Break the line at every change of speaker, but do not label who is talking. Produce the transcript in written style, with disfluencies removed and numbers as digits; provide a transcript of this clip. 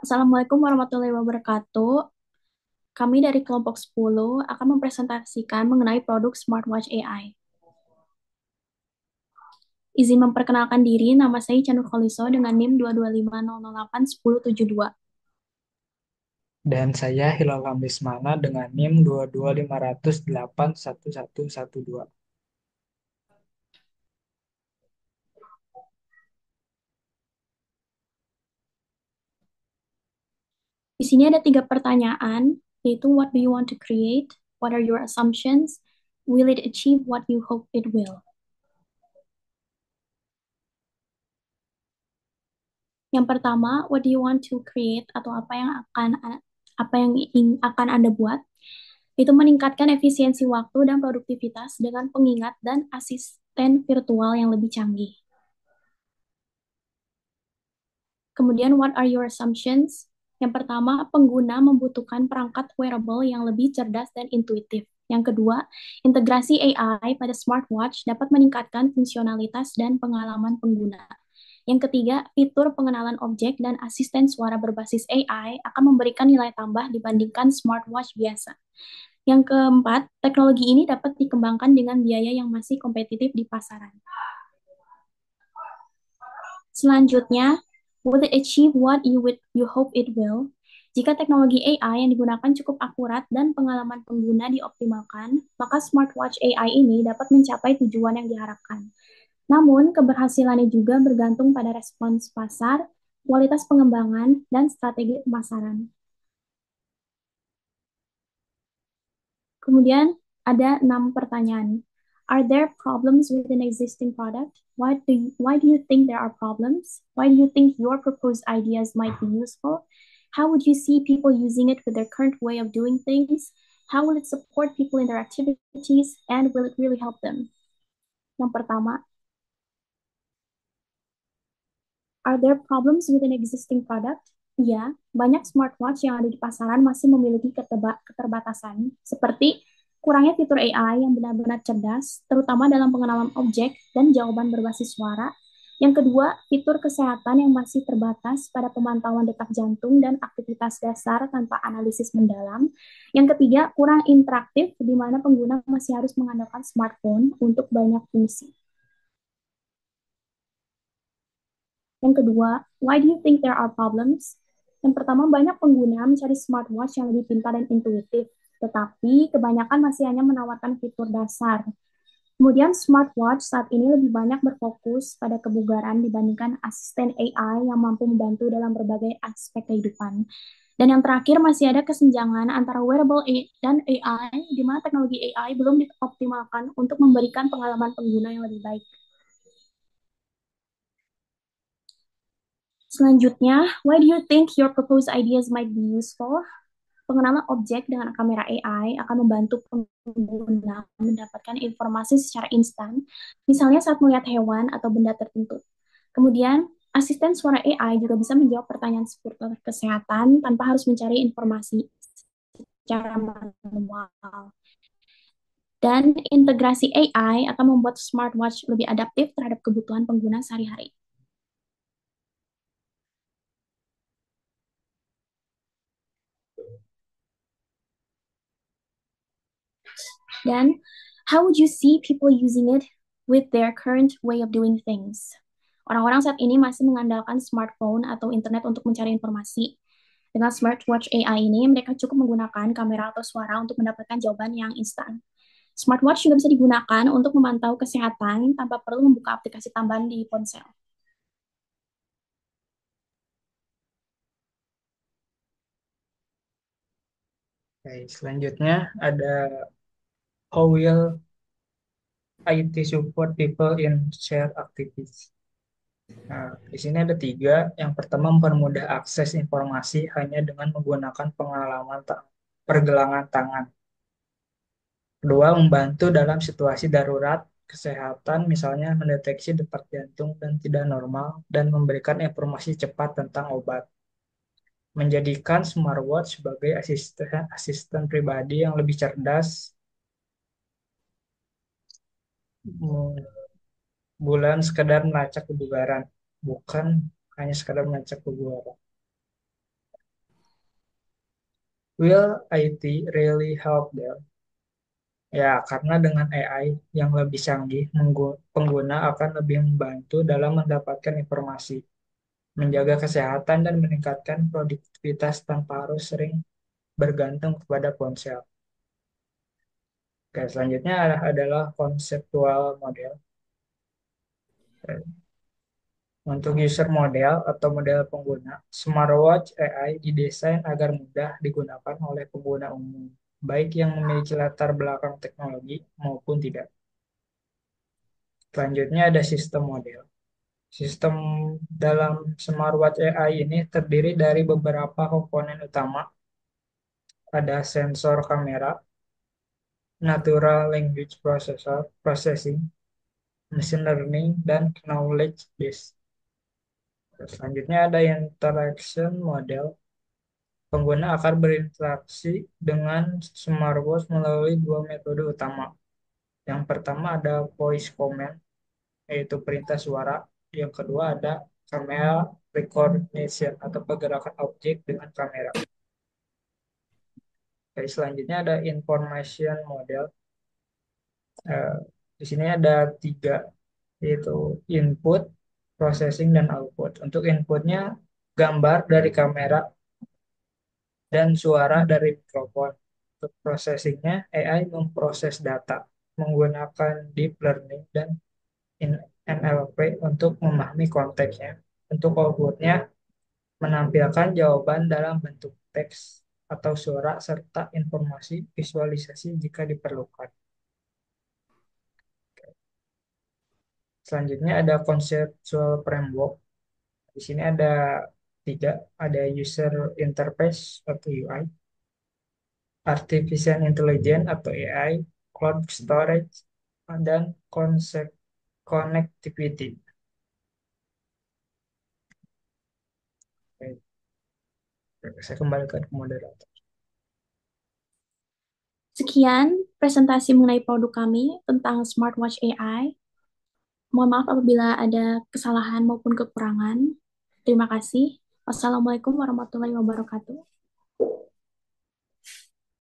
Assalamualaikum warahmatullahi wabarakatuh. Kami dari kelompok 10 akan mempresentasikan mengenai produk Smartwatch AI. Izin memperkenalkan diri, nama saya Chanur Kholiso dengan NIM 225008172.
Dan saya Hilal Kamismana dengan NIM 225081112.
Di sini ada 3 pertanyaan, yaitu what do you want to create? What are your assumptions? Will it achieve what you hope it will? Yang pertama, what do you want to create atau akan Anda buat? Itu meningkatkan efisiensi waktu dan produktivitas dengan pengingat dan asisten virtual yang lebih canggih. Kemudian, what are your assumptions? Yang pertama, pengguna membutuhkan perangkat wearable yang lebih cerdas dan intuitif. Yang kedua, integrasi AI pada smartwatch dapat meningkatkan fungsionalitas dan pengalaman pengguna. Yang ketiga, fitur pengenalan objek dan asisten suara berbasis AI akan memberikan nilai tambah dibandingkan smartwatch biasa. Yang keempat, teknologi ini dapat dikembangkan dengan biaya yang masih kompetitif di pasaran. Selanjutnya, will it achieve what you hope it will? Jika teknologi AI yang digunakan cukup akurat dan pengalaman pengguna dioptimalkan, maka smartwatch AI ini dapat mencapai tujuan yang diharapkan. Namun, keberhasilannya juga bergantung pada respons pasar, kualitas pengembangan, dan strategi pemasaran. Kemudian ada 6 pertanyaan. Are there problems with an existing product? Why do you think there are problems? Why do you think your proposed ideas might be useful? How would you see people using it with their current way of doing things? How will it support people in their activities? And will it really help them? Yang pertama, are there problems with an existing product? Ya, banyak smartwatch yang ada di pasaran masih memiliki keterbatasan, seperti kurangnya fitur AI yang benar-benar cerdas, terutama dalam pengenalan objek dan jawaban berbasis suara. Yang kedua, fitur kesehatan yang masih terbatas pada pemantauan detak jantung dan aktivitas dasar tanpa analisis mendalam. Yang ketiga, kurang interaktif di mana pengguna masih harus mengandalkan smartphone untuk banyak fungsi. Yang kedua, why do you think there are problems? Yang pertama, banyak pengguna mencari smartwatch yang lebih pintar dan intuitif, tetapi kebanyakan masih hanya menawarkan fitur dasar. Kemudian, smartwatch saat ini lebih banyak berfokus pada kebugaran dibandingkan asisten AI yang mampu membantu dalam berbagai aspek kehidupan. Dan yang terakhir, masih ada kesenjangan antara wearable dan AI, di mana teknologi AI belum dioptimalkan untuk memberikan pengalaman pengguna yang lebih baik. Selanjutnya, why do you think your proposed ideas might be useful? Pengenalan objek dengan kamera AI akan membantu pengguna mendapatkan informasi secara instan, misalnya saat melihat hewan atau benda tertentu. Kemudian, asisten suara AI juga bisa menjawab pertanyaan seputar kesehatan tanpa harus mencari informasi secara manual. Dan integrasi AI akan membuat smartwatch lebih adaptif terhadap kebutuhan pengguna sehari-hari. Dan how would you see people using it with their current way of doing things? Orang-orang saat ini masih mengandalkan smartphone atau internet untuk mencari informasi. Dengan smartwatch AI ini, mereka cukup menggunakan kamera atau suara untuk mendapatkan jawaban yang instan. Smartwatch juga bisa digunakan untuk memantau kesehatan tanpa perlu membuka aplikasi tambahan di ponsel.
Oke, selanjutnya ada how will IT support people in shared activities. Nah, di sini ada tiga. Yang pertama, mempermudah akses informasi hanya dengan menggunakan pergelangan tangan. Kedua, membantu dalam situasi darurat kesehatan, misalnya mendeteksi detak jantung dan tidak normal, dan memberikan informasi cepat tentang obat. Menjadikan smartwatch sebagai asisten asisten pribadi yang lebih cerdas, mm, bukan sekedar melacak kebugaran, bukan hanya sekedar melacak kebugaran. Will IT really help them? Ya, karena dengan AI yang lebih canggih, pengguna akan lebih membantu dalam mendapatkan informasi, menjaga kesehatan, dan meningkatkan produktivitas tanpa harus sering bergantung kepada ponsel. Oke, selanjutnya adalah konseptual model. Untuk user model atau model pengguna, smartwatch AI didesain agar mudah digunakan oleh pengguna umum, baik yang memiliki latar belakang teknologi maupun tidak. Selanjutnya ada sistem model. Sistem dalam smartwatch AI ini terdiri dari beberapa komponen utama. Ada sensor kamera, natural language processing, machine learning, dan knowledge base. Selanjutnya ada interaction model. Pengguna akan berinteraksi dengan smartwatch melalui dua metode utama. Yang pertama ada voice command, yaitu perintah suara. Yang kedua ada camera recognition atau pergerakan objek dengan kamera. Oke, selanjutnya ada information model. Eh, di sini ada tiga, yaitu input, processing, dan output. Untuk inputnya gambar dari kamera dan suara dari mikrofon. Untuk processingnya, AI memproses data menggunakan deep learning dan NLP untuk memahami konteksnya. Untuk outputnya, menampilkan jawaban dalam bentuk teks atau suara serta informasi visualisasi jika diperlukan. Selanjutnya ada conceptual framework. Di sini ada tiga, ada user interface atau UI, artificial intelligence atau AI, cloud storage, dan konsep connectivity. Oke, saya kembalikan ke moderator.
Sekian presentasi mengenai produk kami tentang smartwatch AI. Mohon maaf apabila ada kesalahan maupun kekurangan. Terima kasih. Wassalamualaikum warahmatullahi wabarakatuh.